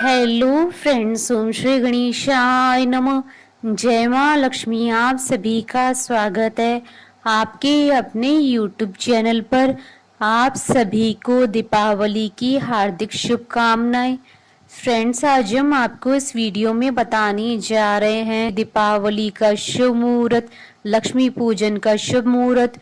Hello friends, ओम श्री गणेशाय नमः। जय माँ लक्ष्मी। आप सभी का स्वागत है आपके अपने यूट्यूब चैनल पर। आप सभी को दीपावली की हार्दिक शुभकामनाएं। फ्रेंड्स, आज हम आपको इस वीडियो में बताने जा रहे हैं दीपावली का शुभ मुहूर्त, लक्ष्मी पूजन का शुभ मुहूर्त,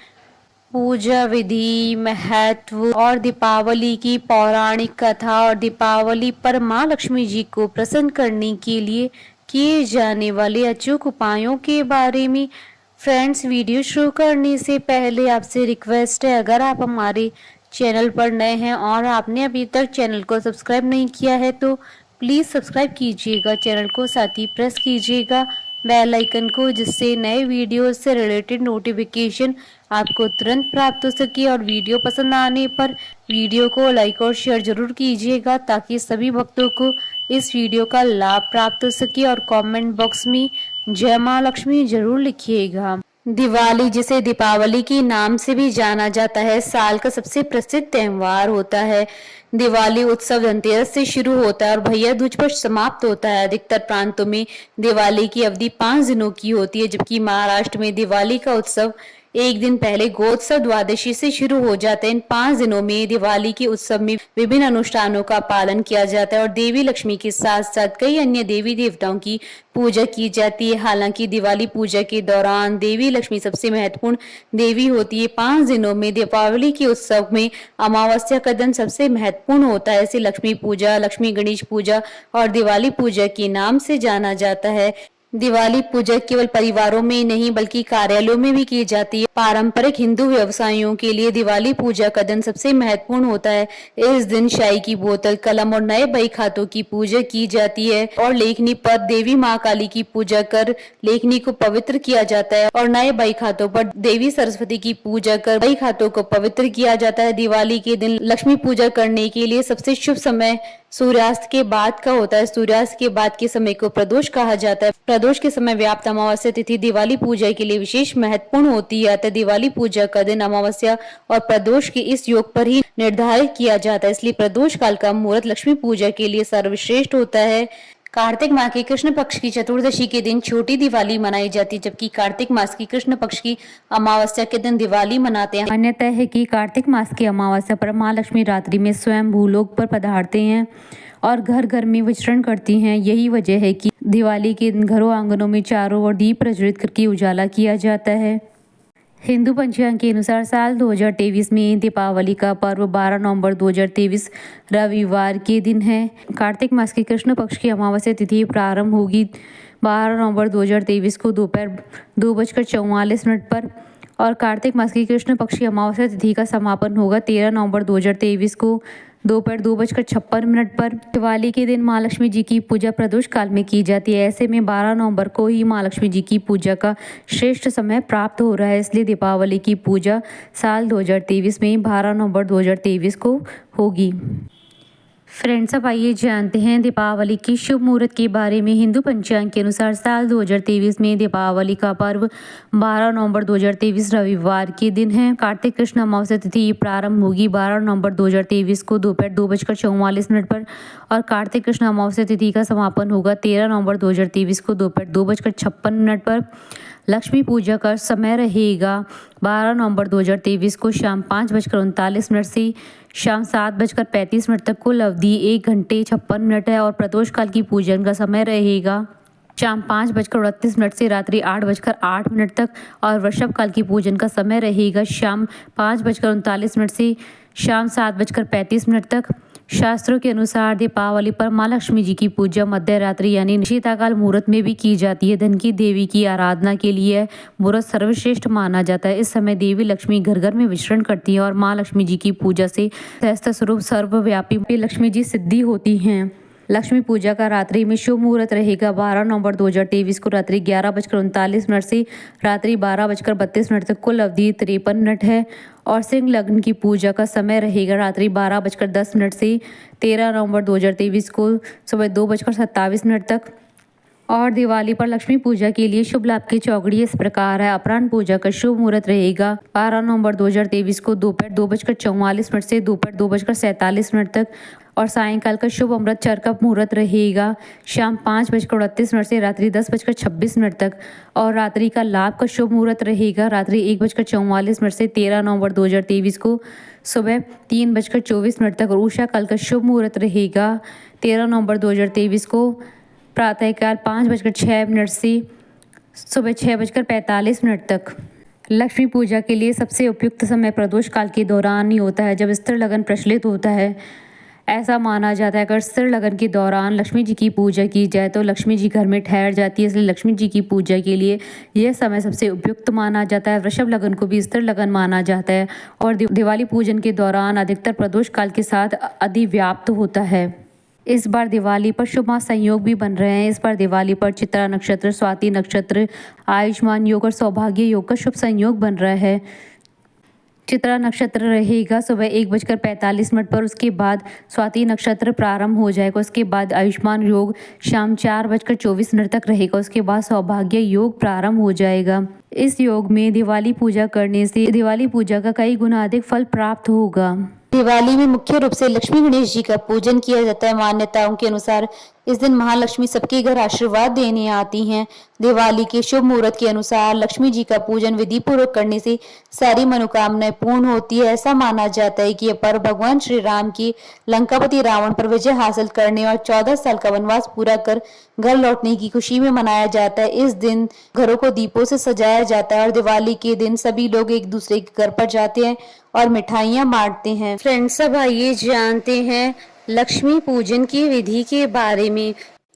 पूजा विधि, महत्व और दीपावली की पौराणिक कथा और दीपावली पर माँ लक्ष्मी जी को प्रसन्न करने के लिए किए जाने वाले अचूक उपायों के बारे में। फ्रेंड्स, वीडियो शुरू करने से पहले आपसे रिक्वेस्ट है, अगर आप हमारे चैनल पर नए हैं और आपने अभी तक चैनल को सब्सक्राइब नहीं किया है तो प्लीज़ सब्सक्राइब कीजिएगा चैनल को, साथ ही प्रेस कीजिएगा बेल आइकन को, जिससे नए वीडियो से रिलेटेड नोटिफिकेशन आपको तुरंत प्राप्त हो सके। और वीडियो पसंद आने पर वीडियो को लाइक और शेयर जरूर कीजिएगा ताकि सभी भक्तों को इस वीडियो का लाभ प्राप्त हो सके। और कमेंट बॉक्स में जय माँ लक्ष्मी जरूर लिखिएगा। दिवाली, जिसे दीपावली के नाम से भी जाना जाता है, साल का सबसे प्रसिद्ध त्योहार होता है। दिवाली उत्सव धनतेरस से शुरू होता है और भैया दूज पर समाप्त होता है। अधिकतर प्रांतों में दिवाली की अवधि 5 दिनों की होती है, जबकि महाराष्ट्र में दिवाली का उत्सव एक दिन पहले गोत्सव द्वादशी से शुरू हो जाते हैं। इन 5 दिनों में दिवाली के उत्सव में विभिन्न अनुष्ठानों का पालन किया जाता है और देवी लक्ष्मी के साथ साथ कई अन्य देवी देवताओं की पूजा की जाती है। हालांकि दिवाली पूजा के दौरान देवी लक्ष्मी सबसे महत्वपूर्ण देवी होती है। 5 दिनों में दीपावली के उत्सव में अमावस्या का दिन सबसे महत्वपूर्ण होता है। इसे लक्ष्मी पूजा, लक्ष्मी गणेश पूजा और दिवाली पूजा के नाम से जाना जाता है। दिवाली पूजा केवल परिवारों में नहीं बल्कि कार्यालयों में भी की जाती है। पारंपरिक हिंदू व्यवसायियों के लिए दिवाली पूजा का दिन सबसे महत्वपूर्ण होता है। इस दिन शाही की बोतल, कलम और नए बही खातों की पूजा की जाती है और लेखनी पर देवी माँ काली की पूजा कर लेखनी को पवित्र किया जाता है और नए बही खातों पर देवी सरस्वती की पूजा कर बही खातों को पवित्र किया जाता है। दिवाली के दिन लक्ष्मी पूजा करने के लिए सबसे शुभ समय सूर्यास्त के बाद का होता है। सूर्यास्त के बाद के समय को प्रदोष कहा जाता है। प्रदोष के समय व्याप्त अमावस्या तिथि दिवाली पूजा के लिए विशेष महत्वपूर्ण होती है। अतः दिवाली पूजा का दिन अमावस्या और प्रदोष के इस योग पर ही निर्धारित किया जाता है, इसलिए प्रदोष काल का मुहूर्त लक्ष्मी पूजा के लिए सर्वश्रेष्ठ होता है। कार्तिक माह के कृष्ण पक्ष की चतुर्दशी के दिन छोटी दिवाली मनाई जाती है, जबकि कार्तिक मास की कृष्ण पक्ष की अमावस्या के दिन दिवाली मनाते हैं। मान्यता है कि कार्तिक मास की अमावस्या पर माँ लक्ष्मी रात्रि में स्वयं भूलोक पर पधारते हैं और घर घर में विचरण करती हैं। यही वजह है कि दिवाली के दिन घरों आंगनों में चारों ओर दीप प्रज्वलित करके उजाला किया जाता है। हिंदू पंचांग के अनुसार साल 2023 में दीपावली का पर्व 12 नवंबर 2023 रविवार के दिन है। कार्तिक मास के कृष्ण पक्ष की अमावस्या तिथि प्रारंभ होगी 12 नवंबर 2023 को दोपहर 2:44 पर और कार्तिक मास की कृष्ण पक्ष की अमावस्या तिथि का समापन होगा 13 नवंबर 2023 को दोपहर 2:56 पर। दिवाली के दिन माँ लक्ष्मी जी की पूजा प्रदोष काल में की जाती है। ऐसे में 12 नवंबर को ही माँ लक्ष्मी जी की पूजा का श्रेष्ठ समय प्राप्त हो रहा है, इसलिए दीपावली की पूजा साल 2023 में 12 नवंबर 2023 को होगी। फ्रेंड्स, अब आइए जानते हैं दीपावली की शुभ मुहूर्त के बारे में। हिंदू पंचांग के अनुसार साल 2023 में दीपावली का पर्व 12 नवंबर 2023 रविवार के दिन है। कार्तिक कृष्ण अमावस्या तिथि प्रारंभ होगी 12 नवंबर 2023 को दोपहर 2:44 पर और कार्तिक कृष्ण अमावस्या तिथि का समापन होगा 13 नवंबर 2023 को दोपहर 2:56 पर। लक्ष्मी पूजा का समय रहेगा 12 नवंबर 2023 को शाम 5:39 से शाम 7:35 तक। कुल अवधि 1 घंटे 56 मिनट है और प्रदोष काल की पूजन का समय रहेगा शाम 5:38 से रात्रि 8:08 तक और वृषभ काल की पूजन का समय रहेगा शाम 5:39 से शाम 7:35 तक। शास्त्रों के अनुसार दीपावली पर माँ लक्ष्मी जी की पूजा मध्य रात्रि यानी शीताकाल मुहूर्त में भी की जाती है। धन की देवी की आराधना के लिए मुहूर्त सर्वश्रेष्ठ माना जाता है। इस समय देवी लक्ष्मी घर घर में विचरण करती है और माँ लक्ष्मी जी की पूजा से सहस्त्र स्वरूप सर्वव्यापी लक्ष्मी जी सिद्धि होती हैं। लक्ष्मी पूजा का रात्रि में शुभ मुहूर्त रहेगा 12 नवंबर 2023 को रात्रि 11:39 से रात्रि 12:32 तक। कुल अवधि 53 मिनट है और सिंह लग्न की पूजा का समय रहेगा रात्रि 12:10 से 13 नवंबर 2023 को सुबह 2:27 तक और दिवाली पर लक्ष्मी पूजा के लिए शुभ लाभ की चौकड़ी इस प्रकार है। अपराह्न पूजा का शुभ मुहूर्त रहेगा 12 नवंबर 2023 को दोपहर 2:44 से दोपहर 2:47 तक और सायंकाल का शुभ अमृत चर का मुहूर्त रहेगा शाम 5:38 से रात्रि 10:26 तक और रात्रि का लाभ का शुभ मुहूर्त रहेगा रात्रि 1:44 से 13 नवंबर 2023 को सुबह 3:24 तक और उषा काल का शुभ मुहूर्त रहेगा 13 नवंबर 2023 को प्रातःकाल 5:06 से सुबह 6:45 तक। लक्ष्मी पूजा के लिए सबसे उपयुक्त समय प्रदोष काल के दौरान ही होता है, जब स्थिर लगन प्रचलित होता है। ऐसा माना जाता है अगर स्थिर लगन के दौरान लक्ष्मी जी की पूजा की जाए तो लक्ष्मी जी घर में ठहर जाती है, इसलिए लक्ष्मी जी की पूजा के लिए यह समय सबसे उपयुक्त माना जाता है। वृषभ लगन को भी स्थिर लगन माना जाता है और दिवाली पूजन के दौरान अधिकतर प्रदोष काल के साथ अधिव्याप्त होता है। इस बार दिवाली पर शुभ संयोग भी बन रहे हैं। इस बार दिवाली पर चित्रा नक्षत्र, स्वाति नक्षत्र, आयुष्मान योग और सौभाग्य योग का शुभ संयोग बन रहा है। चित्रा नक्षत्र रहेगा सुबह 1:45 पर, उसके बाद स्वाति नक्षत्र प्रारंभ हो जाएगा, उसके बाद आयुष्मान योग शाम 4:24 तक रहेगा, उसके बाद सौभाग्य योग प्रारंभ हो जाएगा। इस योग में दिवाली पूजा करने से दिवाली पूजा का कई गुना अधिक फल प्राप्त होगा। दिवाली में मुख्य रूप से लक्ष्मी गणेश जी का पूजन किया जाता है। मान्यताओं के अनुसार इस दिन महालक्ष्मी सबके घर आशीर्वाद देने आती हैं। दिवाली के शुभ मुहूर्त के अनुसार लक्ष्मी जी का पूजन विधि पूर्वक करने से सारी मनोकामनाएं पूर्ण होती है। ऐसा माना जाता है कि यह पर्व भगवान श्री राम की लंकापति रावण पर विजय हासिल करने और 14 साल का वनवास पूरा कर घर लौटने की खुशी में मनाया जाता है। इस दिन घरों को दीपों से सजाया जाता है और दिवाली के दिन सभी लोग एक दूसरे के घर पर जाते हैं और मिठाइयां बांटते हैं। फ्रेंड्स, अब आइए जानते हैं लक्ष्मी पूजन की विधि के बारे में।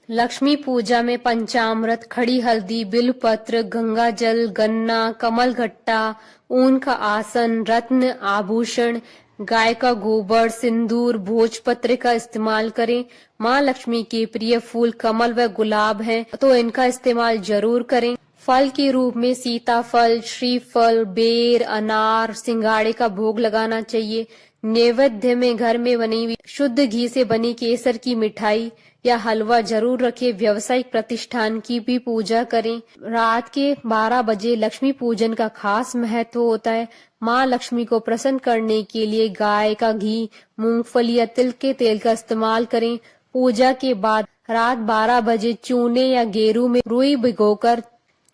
लक्ष्मी पूजा में पंचामृत, खड़ी हल्दी, बिल्वपत्र, गंगा जल, गन्ना, कमल घट्टा, ऊन का आसन, रत्न, आभूषण, गाय का गोबर, सिंदूर, भोजपत्र का इस्तेमाल करें। माँ लक्ष्मी के प्रिय फूल कमल व गुलाब हैं, तो इनका इस्तेमाल जरूर करें। फल के रूप में सीताफल, श्रीफल, बेर, अनार, सिंघाड़े का भोग लगाना चाहिए। नैवेद्य में घर में बनी हुई शुद्ध घी से बनी केसर की मिठाई या हलवा जरूर रखें। व्यावसायिक प्रतिष्ठान की भी पूजा करें। रात के 12 बजे लक्ष्मी पूजन का खास महत्व होता है। माँ लक्ष्मी को प्रसन्न करने के लिए गाय का घी, मूंगफली या तिल के तेल का इस्तेमाल करें। पूजा के बाद रात 12 बजे चूने या गेरू में रुई भिगोकर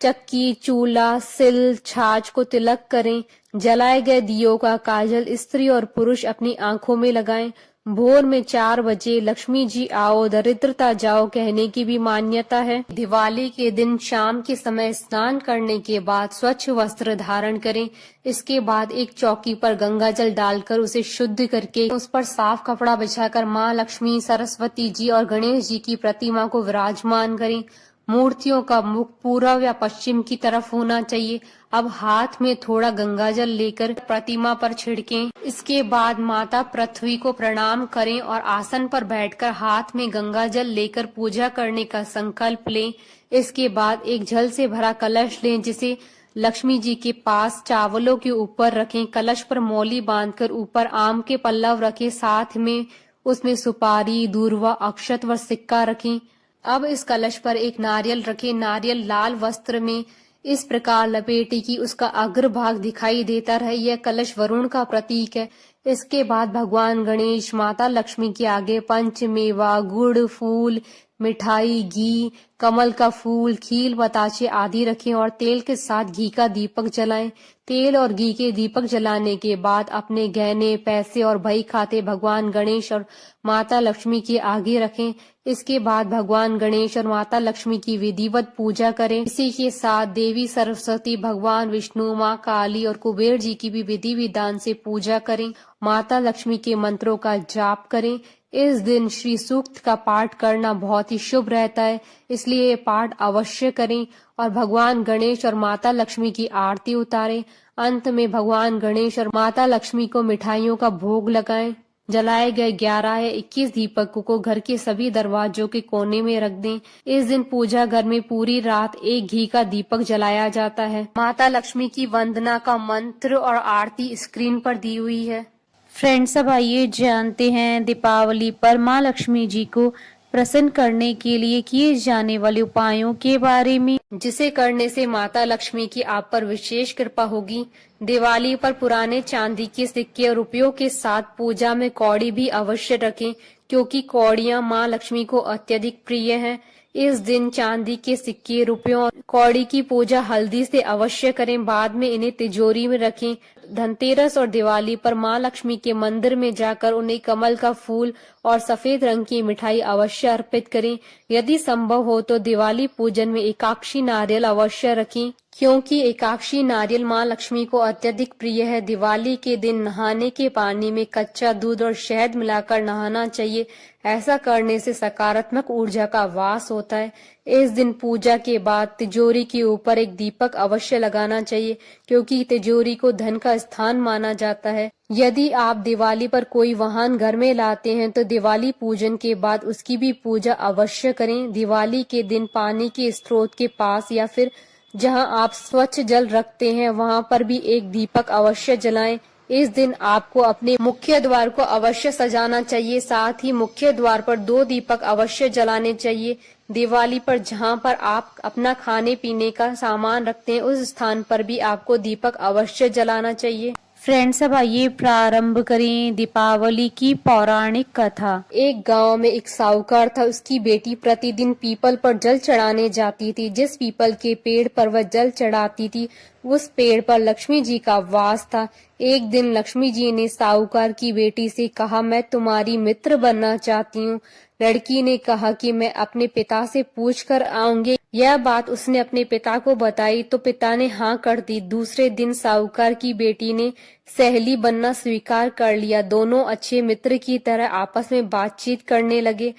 चक्की, चूल्हा, सिल, छाछ को तिलक करें। जलाए गए दियों का काजल स्त्री और पुरुष अपनी आंखों में लगाएं। भोर में 4 बजे लक्ष्मी जी आओ दरिद्रता जाओ कहने की भी मान्यता है। दिवाली के दिन शाम के समय स्नान करने के बाद स्वच्छ वस्त्र धारण करें। इसके बाद एक चौकी पर गंगा जल डालकर उसे शुद्ध करके उस पर साफ कपड़ा बिछाकर माँ लक्ष्मी, सरस्वती जी और गणेश जी की प्रतिमा को विराजमान करें। मूर्तियों का मुख पूर्व या पश्चिम की तरफ होना चाहिए। अब हाथ में थोड़ा गंगाजल लेकर प्रतिमा पर छिड़कें। इसके बाद माता पृथ्वी को प्रणाम करें और आसन पर बैठकर हाथ में गंगाजल लेकर पूजा करने का संकल्प लें। इसके बाद एक जल से भरा कलश लें, जिसे लक्ष्मी जी के पास चावलों के ऊपर रखें। कलश पर मौली बांधकर ऊपर आम के पल्लव रखें। साथ में उसमें सुपारी, दूर्वा, अक्षत व सिक्का रखें। अब इस कलश पर एक नारियल रखें। नारियल लाल वस्त्र में इस प्रकार लपेटे कि उसका अग्रभाग दिखाई देता रहे। यह कलश वरुण का प्रतीक है। इसके बाद भगवान गणेश, माता लक्ष्मी के आगे पंचमेवा, गुड़, फूल, मिठाई, घी, कमल का फूल, खील, बताशे आदि रखें और तेल के साथ घी का दीपक जलाएं। तेल और घी के दीपक जलाने के बाद अपने गहने, पैसे और बही खाते भगवान गणेश और माता लक्ष्मी के आगे रखें। इसके बाद भगवान गणेश और माता लक्ष्मी की विधिवत पूजा करें। इसी के साथ देवी सरस्वती, भगवान विष्णु, माँ काली और कुबेर जी की भी विधि विधान से पूजा करें। माता लक्ष्मी के मंत्रों का जाप करें। इस दिन श्री सूक्त का पाठ करना बहुत ही शुभ रहता है, इसलिए ये पाठ अवश्य करें और भगवान गणेश और माता लक्ष्मी की आरती उतारें। अंत में भगवान गणेश और माता लक्ष्मी को मिठाइयों का भोग लगाएं। जलाए गए 11 या 21 दीपकों को घर के सभी दरवाजों के कोने में रख दें। इस दिन पूजा घर में पूरी रात एक घी का दीपक जलाया जाता है। माता लक्ष्मी की वंदना का मंत्र और आरती स्क्रीन पर दी हुई है। फ्रेंड्स, अब आइए जानते हैं दीपावली पर माँ लक्ष्मी जी को प्रसन्न करने के लिए किए जाने वाले उपायों के बारे में, जिसे करने से माता लक्ष्मी की आप पर विशेष कृपा होगी। दिवाली पर पुराने चांदी के सिक्के और रुपयों के साथ पूजा में कौड़ी भी अवश्य रखें, क्योंकि कौड़ियां मां लक्ष्मी को अत्यधिक प्रिय हैं। इस दिन चांदी के सिक्के, रुपयों और कौड़ी की पूजा हल्दी से अवश्य करें, बाद में इन्हें तिजोरी में रखें। धनतेरस और दिवाली पर मां लक्ष्मी के मंदिर में जाकर उन्हें कमल का फूल और सफेद रंग की मिठाई अवश्य अर्पित करें। यदि संभव हो तो दिवाली पूजन में एकाक्षी नारियल अवश्य रखें, क्योंकि एकाक्षी नारियल मां लक्ष्मी को अत्यधिक प्रिय है। दिवाली के दिन नहाने के पानी में कच्चा दूध और शहद मिलाकर नहाना चाहिए। ऐसा करने से सकारात्मक ऊर्जा का वास होता है। इस दिन पूजा के बाद तिजोरी के ऊपर एक दीपक अवश्य लगाना चाहिए, क्योंकि तिजोरी को धन का स्थान माना जाता है। यदि आप दिवाली पर कोई वाहन घर में लाते हैं तो दिवाली पूजन के बाद उसकी भी पूजा अवश्य करें। दिवाली के दिन पानी के स्रोत के पास या फिर जहां आप स्वच्छ जल रखते हैं वहां पर भी एक दीपक अवश्य जलाएं। इस दिन आपको अपने मुख्य द्वार को अवश्य सजाना चाहिए, साथ ही मुख्य द्वार पर 2 दीपक अवश्य जलाने चाहिए। दिवाली पर जहां पर आप अपना खाने पीने का सामान रखते हैं उस स्थान पर भी आपको दीपक अवश्य जलाना चाहिए। फ्रेंड्स, अब आइए प्रारंभ करें दीपावली की पौराणिक कथा। एक गांव में एक साहूकार था। उसकी बेटी प्रतिदिन पीपल पर जल चढ़ाने जाती थी। जिस पीपल के पेड़ पर वह जल चढ़ाती थी उस पेड़ पर लक्ष्मी जी का वास था। एक दिन लक्ष्मी जी ने साहूकार की बेटी से कहा, मैं तुम्हारी मित्र बनना चाहती हूँ। लड़की ने कहा कि मैं अपने पिता से पूछ कर आऊंगी। यह बात उसने अपने पिता को बताई तो पिता ने हाँ कर दी। दूसरे दिन साहूकार की बेटी ने सहेली बनना स्वीकार कर लिया। दोनों अच्छे मित्र की तरह आपस में बातचीत करने लगे।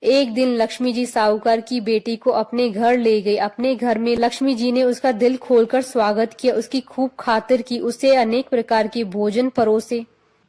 एक दिन लक्ष्मी जी साहूकार की बेटी को अपने घर ले गई। अपने घर में लक्ष्मी जी ने उसका दिल खोलकर स्वागत किया, उसकी खूब खातिर की, उसे अनेक प्रकार के भोजन परोसे।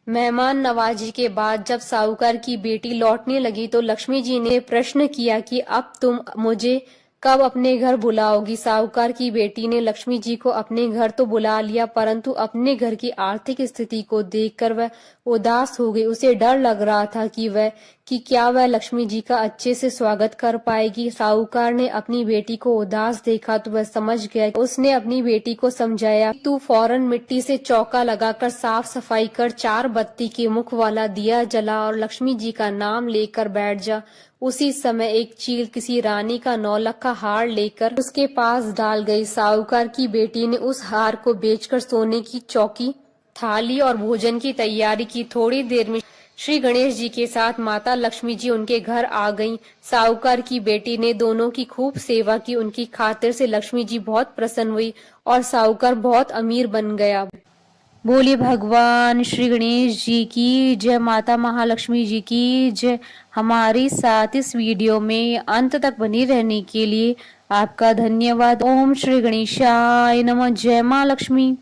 मेहमान नवाजी के बाद जब साहूकार की बेटी लौटने लगी तो लक्ष्मी जी ने प्रश्न किया कि अब तुम मुझे कब अपने घर बुलाओगी। साहूकार की बेटी ने लक्ष्मी जी को अपने घर तो बुला लिया, परंतु अपने घर की आर्थिक स्थिति को देखकर वह उदास हो गई। उसे डर लग रहा था कि क्या वह लक्ष्मी जी का अच्छे से स्वागत कर पाएगी। साहूकार ने अपनी बेटी को उदास देखा तो वह समझ गया। उसने अपनी बेटी को समझाया, तू फौरन मिट्टी से चौका लगाकर साफ सफाई कर, 4 बत्ती के मुख वाला दिया जला और लक्ष्मी जी का नाम लेकर बैठ जा। उसी समय एक चील किसी रानी का 9 लाख का हार लेकर उसके पास डाल गई। साहूकार की बेटी ने उस हार को बेचकर सोने की चौकी, थाली और भोजन की तैयारी की। थोड़ी देर में श्री गणेश जी के साथ माता लक्ष्मी जी उनके घर आ गईं। साहूकार की बेटी ने दोनों की खूब सेवा की। उनकी खातिर से लक्ष्मी जी बहुत प्रसन्न हुई और साहूकार बहुत अमीर बन गया। बोलिए भगवान श्री गणेश जी की जय, माता महालक्ष्मी जी की जय। हमारे साथ इस वीडियो में अंत तक बने रहने के लिए आपका धन्यवाद। ओम श्री गणेशाय नमः। जय मां लक्ष्मी।